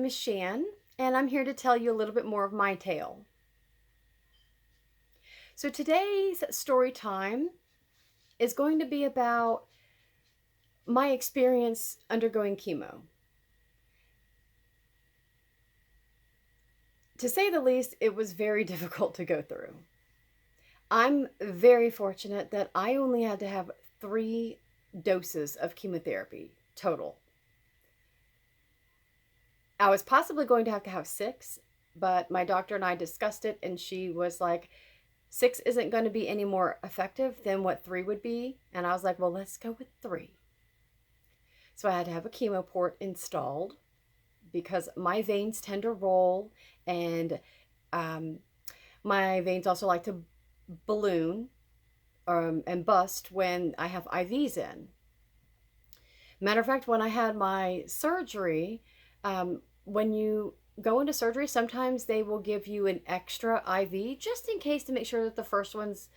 name is Shan, and I'm here to tell you a little bit more of my tale. So today's story time is going to be about my experience undergoing chemo. To say the least, it was very difficult to go through. I'm very fortunate that I only had to have 3 doses of chemotherapy total. I was possibly going to have 6, but my doctor and I discussed it, and she was like, 6 isn't going to be any more effective than what 3 would be. And I was like, well, let's go with 3. So I had to have a chemo port installed because my veins tend to roll, and my veins also like to balloon and bust when I have IVs in. Matter of fact, when I had my surgery, when you go into surgery, sometimes they will give you an extra IV just in case, to make sure that the first one's,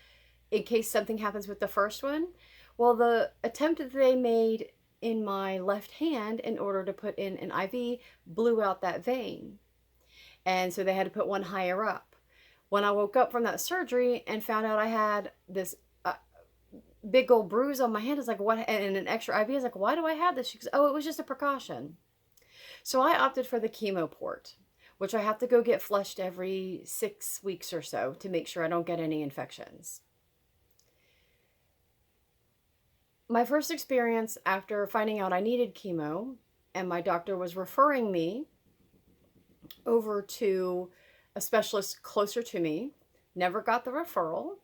in case something happens with the first one. Well, the attempt that they made in my left hand in order to put in an IV blew out that vein. And so they had to put one higher up. When I woke up from that surgery and found out I had this big old bruise on my hand, I was like, what? And an extra IV, I was like, why do I have this? She goes, oh, it was just a precaution. So I opted for the chemo port, which I have to go get flushed every 6 weeks or so to make sure I don't get any infections. My first experience after finding out I needed chemo, and my doctor was referring me over to a specialist closer to me, never got the referral.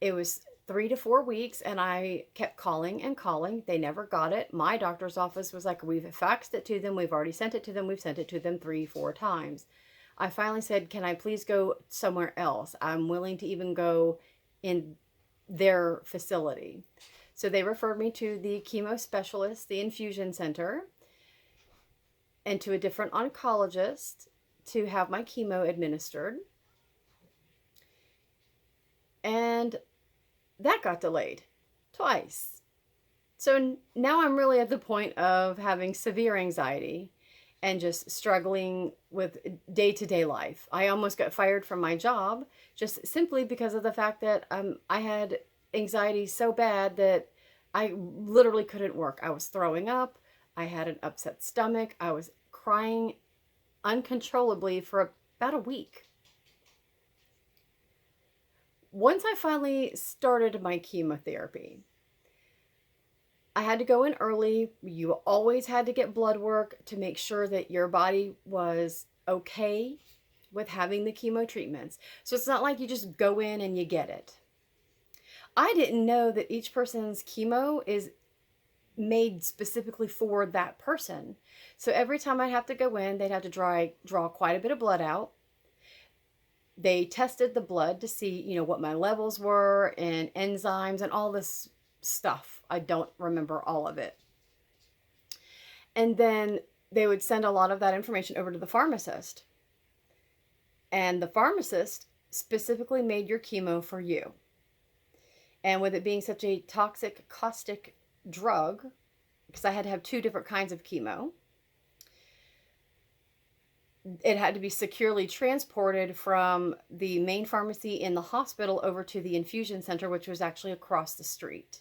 It was 3 to 4 weeks, and I kept calling and calling. They never got it. My doctor's office was like, we've faxed it to them. We've already sent it to them. We've sent it to them 3, 4 times. I finally said, can I please go somewhere else? I'm willing to even go in their facility. So they referred me to the chemo specialist, the infusion center, and to a different oncologist to have my chemo administered. And that got delayed twice. So now I'm really at the point of having severe anxiety and just struggling with day-to-day life. I almost got fired from my job just simply because of the fact that I had anxiety so bad that I literally couldn't work. I was throwing up. I had an upset stomach. I was crying uncontrollably for about a week. Once I finally started my chemotherapy, I had to go in early. You always had to get blood work to make sure that your body was okay with having the chemo treatments. So it's not like you just go in and you get it. I didn't know that each person's chemo is made specifically for that person. So every time I'd have to go in, they'd have to draw quite a bit of blood out. They tested the blood to see, what my levels were and enzymes and all this stuff. I don't remember all of it. And then they would send a lot of that information over to the pharmacist. And the pharmacist specifically made your chemo for you. And with it being such a toxic, caustic drug, because I had to have 2 different kinds of chemo, it had to be securely transported from the main pharmacy in the hospital over to the infusion center, which was actually across the street.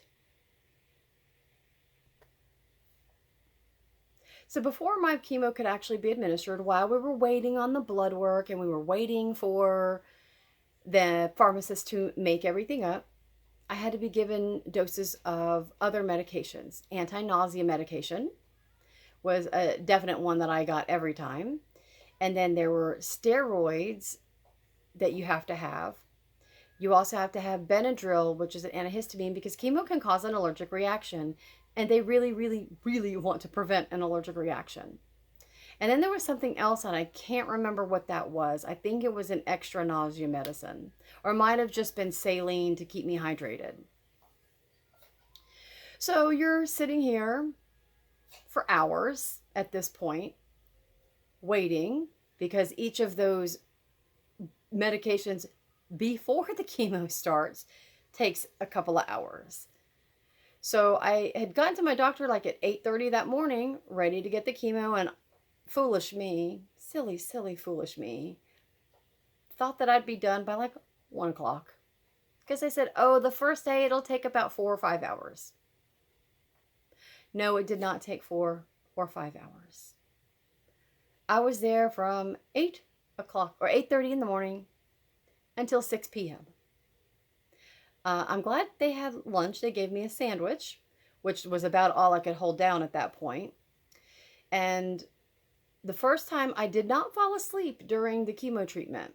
So before my chemo could actually be administered, while we were waiting on the blood work and we were waiting for the pharmacist to make everything up, I had to be given doses of other medications. Anti-nausea medication was a definite one that I got every time. And then there were steroids that you have to have. You also have to have Benadryl, which is an antihistamine, because chemo can cause an allergic reaction. And they really, really, really want to prevent an allergic reaction. And then there was something else, and I can't remember what that was. I think it was an extra nausea medicine. Or it might have just been saline to keep me hydrated. So you're sitting here for hours at this point, waiting, because each of those medications before the chemo starts takes a couple of hours. So I had gotten to my doctor like at 8:30 that morning, ready to get the chemo, and foolish me, silly, silly, foolish me, thought that I'd be done by like 1 o'clock. Because they said, oh, the first day it'll take about 4 or 5 hours. No, it did not take 4 or 5 hours. I was there from 8 o'clock or 8:30 in the morning until 6 p.m. I'm glad they had lunch. They gave me a sandwich, which was about all I could hold down at that point. And the first time I did not fall asleep during the chemo treatment.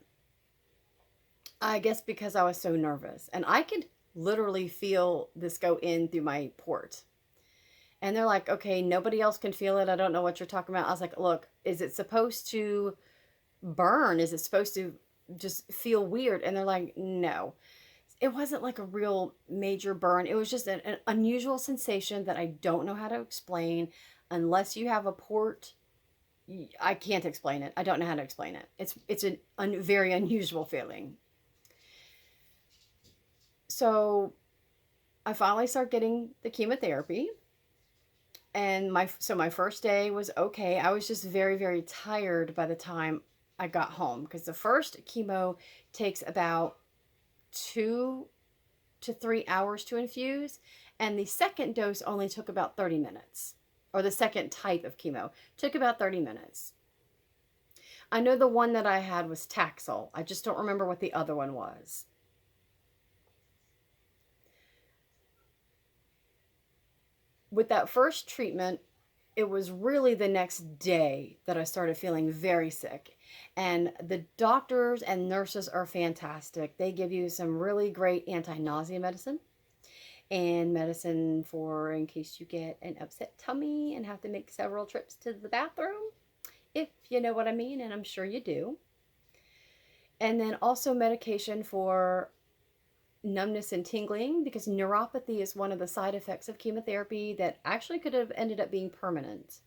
I guess because I was so nervous. And I could literally feel this go in through my port. And they're like, okay, nobody else can feel it. I don't know what you're talking about. I was like, look, is it supposed to burn? Is it supposed to just feel weird? And they're like, no. It wasn't like a real major burn. It was just an unusual sensation that I don't know how to explain unless you have a port. I can't explain it. I don't know how to explain it. It's a very unusual feeling. So I finally start getting the chemotherapy. And my first day was okay. I was just very, very tired by the time I got home because the first chemo takes about 2 to 3 hours to infuse, and the second dose only took about 30 minutes, or the second type of chemo took about 30 minutes. I know the one that I had was Taxol. I just don't remember what the other one was. With that first treatment, it was really the next day that I started feeling very sick. And the doctors and nurses are fantastic. They give you some really great anti-nausea medicine and medicine for in case you get an upset tummy and have to make several trips to the bathroom, if you know what I mean, and I'm sure you do. And then also medication for numbness and tingling, because neuropathy is one of the side effects of chemotherapy that actually could have ended up being permanent.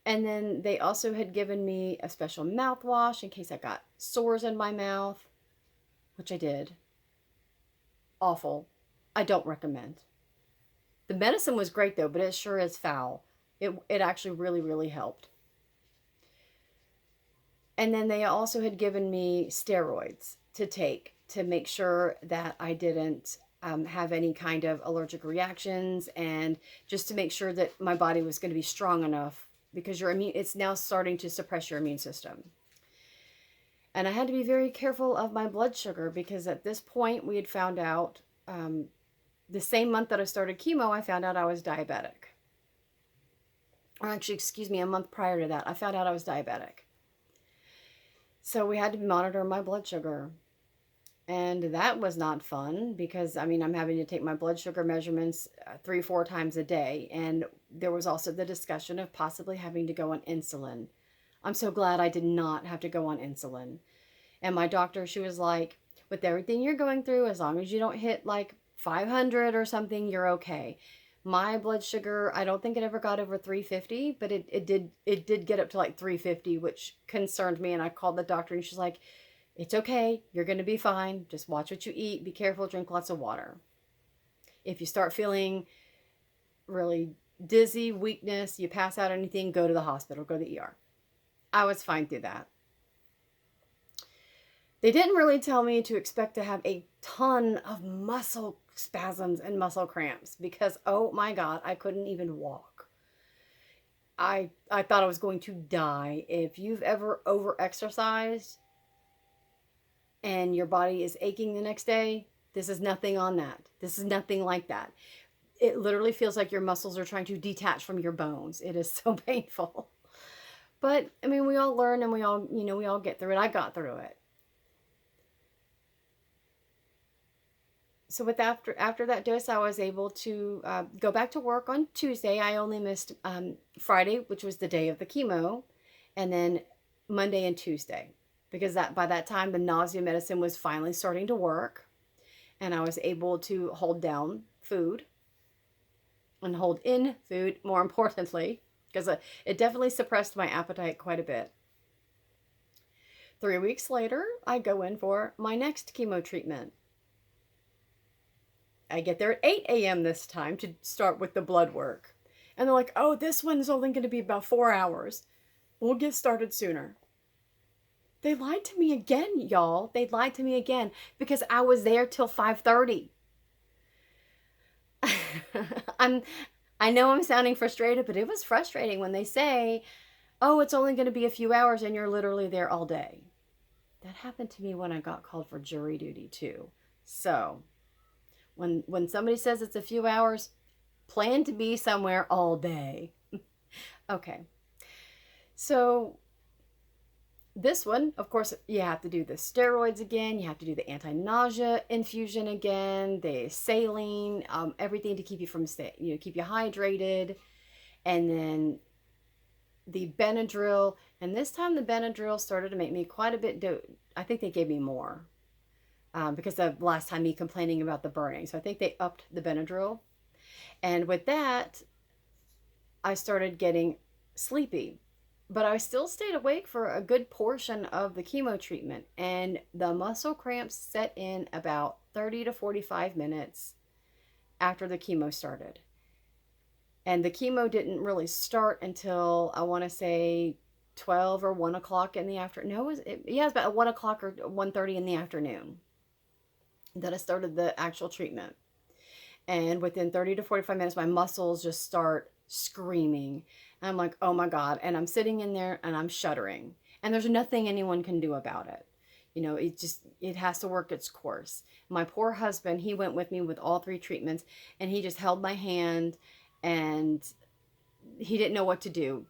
And then they also had given me a special mouthwash in case I got sores in my mouth, which I did. Awful. I don't recommend. The medicine was great though, but it sure is foul. It actually really, really helped. And then they also had given me steroids to take to make sure that I didn't have any kind of allergic reactions, and just to make sure that my body was going to be strong enough, because it's now starting to suppress your immune system. And I had to be very careful of my blood sugar because at this point we had found out the same month that I started chemo, I found out I was diabetic. Or actually, excuse me, a month prior to that, I found out I was diabetic. So we had to monitor my blood sugar. And that was not fun because, I mean, I'm having to take my blood sugar measurements 3-4 times a day. And there was also the discussion of possibly having to go on insulin. I'm so glad I did not have to go on insulin. And my doctor, she was like, with everything you're going through, as long as you don't hit like 500 or something, you're okay. My blood sugar, I don't think it ever got over 350, but it did get up to like 350, which concerned me. And I called the doctor and she's like, it's okay. You're going to be fine. Just watch what you eat. Be careful. Drink lots of water. If you start feeling really dizzy, weakness, you pass out, anything, go to the hospital, go to the ER. I was fine through that. They didn't really tell me to expect to have a ton of muscle spasms and muscle cramps because, oh my God, I couldn't even walk. I thought I was going to die. If you've ever over-exercised and your body is aching the next day, this is nothing on that. This is nothing like that. It literally feels like your muscles are trying to detach from your bones. It is so painful. But, I mean, we all learn and we all get through it. I got through it. So after that dose, I was able to go back to work on Tuesday. I only missed Friday, which was the day of the chemo, and then Monday and Tuesday, because by that time the nausea medicine was finally starting to work, and I was able to hold down food and hold in food, more importantly, because it definitely suppressed my appetite quite a bit. 3 weeks later, I go in for my next chemo treatment. I get there at 8 a.m. this time to start with the blood work. And they're like, oh, this one's only going to be about 4 hours. We'll get started sooner. They lied to me again, y'all. They lied to me again because I was there till 5:30. I'm I know I'm sounding frustrated, but it was frustrating when they say, "Oh, it's only going to be a few hours," and you're literally there all day. That happened to me when I got called for jury duty too. So, when somebody says it's a few hours, plan to be somewhere all day. Okay. So, this one, of course, you have to do the steroids again. You have to do the anti-nausea infusion again, the saline, everything to keep you from keep you hydrated, and then the Benadryl. And this time, the Benadryl started to make me quite a bit. I think they gave me more because of last time me complaining about the burning. So I think they upped the Benadryl, and with that, I started getting sleepy. But I still stayed awake for a good portion of the chemo treatment, and the muscle cramps set in about 30 to 45 minutes after the chemo started. And the chemo didn't really start until I want to say 12 or 1 o'clock in the afternoon. No, it was about 1 o'clock or 1:30 in the afternoon that I started the actual treatment. And within 30 to 45 minutes, my muscles just start screaming. And I'm like, oh my God. And I'm sitting in there and I'm shuddering. And there's nothing anyone can do about it. It has to work its course. My poor husband, he went with me with all 3 treatments, and he just held my hand, and he didn't know what to do.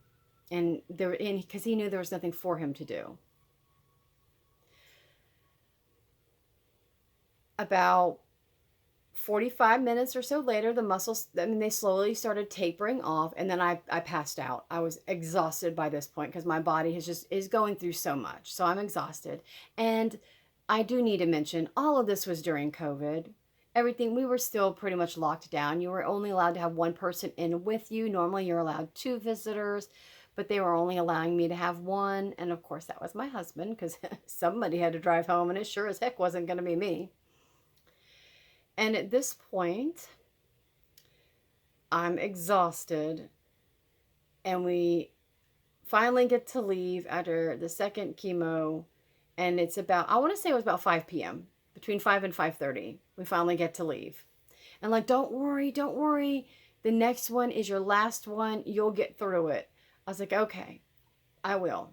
And because he knew there was nothing for him to do. About 45 minutes or so later, the muscles, they slowly started tapering off, and then I passed out. I was exhausted by this point because my body is going through so much. So I'm exhausted. And I do need to mention, all of this was during COVID. Everything, we were still pretty much locked down. You were only allowed to have 1 person in with you. Normally you're allowed 2 visitors, but they were only allowing me to have 1. And of course that was my husband, because somebody had to drive home, and it sure as heck wasn't going to be me. And at this point, I'm exhausted, and we finally get to leave after the second chemo, and it's about, I want to say it was about 5 p.m., between 5 and 5:30, we finally get to leave. And like, don't worry, the next one is your last one, you'll get through it. I was like, okay, I will.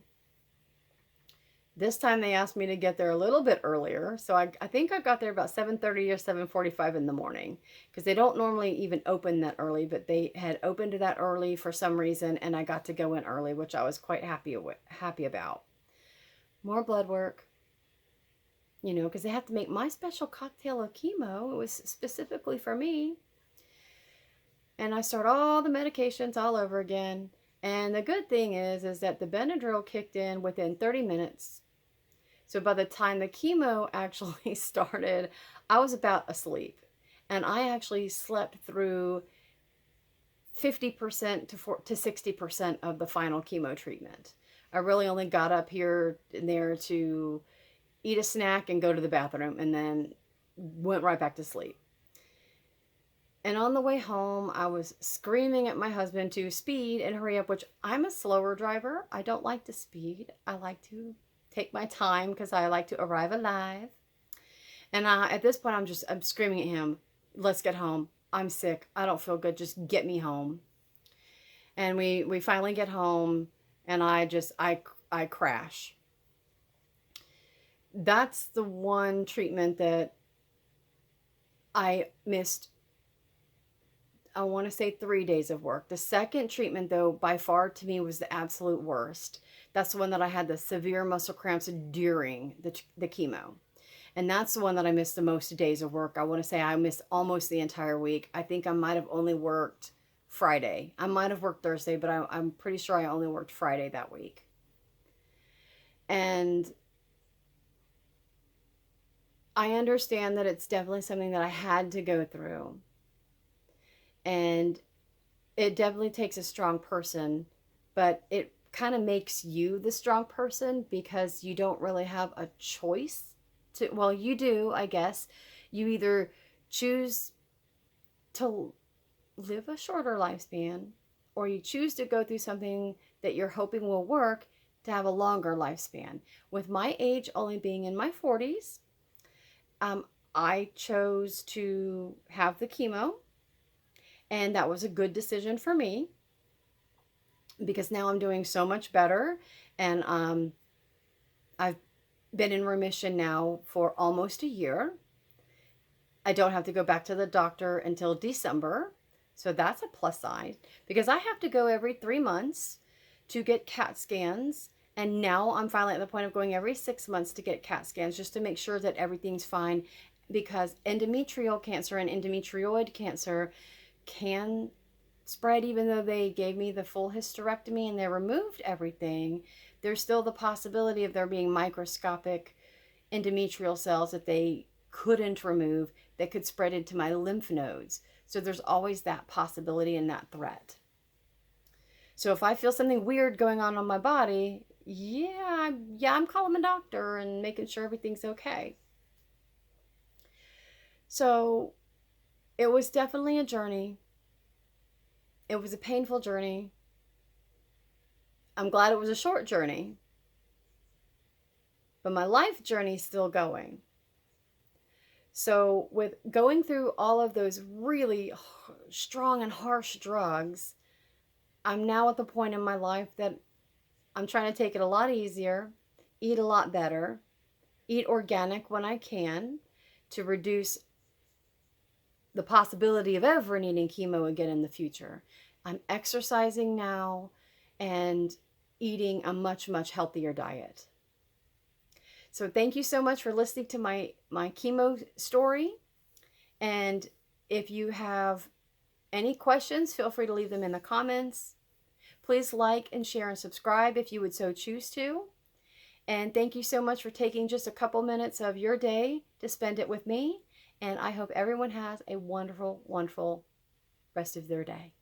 This time they asked me to get there a little bit earlier. So I think I got there about 7:30 or 7:45 in the morning, because they don't normally even open that early, but they had opened that early for some reason, and I got to go in early, which I was quite happy about. More blood work, because they have to make my special cocktail of chemo. It was specifically for me. And I start all the medications all over again. And the good thing is that the Benadryl kicked in within 30 minutes. So by the time the chemo actually started, I was about asleep. And I actually slept through 50% to 60% of the final chemo treatment. I really only got up here and there to eat a snack and go to the bathroom, and then went right back to sleep. And on the way home, I was screaming at my husband to speed and hurry up, which I'm a slower driver. I don't like to speed. I like to take my time because I like to arrive alive. And at this point, I'm screaming at him, let's get home. I'm sick. I don't feel good. Just get me home. And we finally get home, and I crash. That's the one treatment that I missed, I want to say 3 days of work. The second treatment, though, by far to me was the absolute worst. That's the one that I had the severe muscle cramps during the chemo. And that's the one that I missed the most days of work. I want to say I missed almost the entire week. I think I might have only worked Friday. I might have worked Thursday, but I'm pretty sure I only worked Friday that week. And I understand that it's definitely something that I had to go through. And it definitely takes a strong person, but it kind of makes you the strong person, because you don't really have a choice to, well, you do, I guess. You either choose to live a shorter lifespan, or you choose to go through something that you're hoping will work to have a longer lifespan. With my age only being in my 40s, I chose to have the chemo, and that was a good decision for me because now I'm doing so much better, and I've been in remission now for almost a year. I don't have to go back to the doctor until December, so that's a plus side because I have to go every 3 months to get CAT scans. And now I'm finally at the point of going every 6 months to get CAT scans just to make sure that everything's fine, because endometrial cancer and endometrioid cancer can spread. Even though they gave me the full hysterectomy and they removed everything, there's still the possibility of there being microscopic endometrial cells that they couldn't remove that could spread into my lymph nodes. So there's always that possibility and that threat. So if I feel something weird going on my body, I'm calling my doctor and making sure everything's okay. So it was definitely a journey. It was a painful journey. I'm glad it was a short journey, but my life journey is still going. So with going through all of those really strong and harsh drugs, I'm now at the point in my life that I'm trying to take it a lot easier, eat a lot better, eat organic when I can to reduce the possibility of ever needing chemo again in the future. I'm exercising now and eating a much, much healthier diet. So thank you so much for listening to my chemo story. And if you have any questions, feel free to leave them in the comments. Please like and share and subscribe if you would so choose to. And thank you so much for taking just a couple minutes of your day to spend it with me. And I hope everyone has a wonderful, wonderful rest of their day.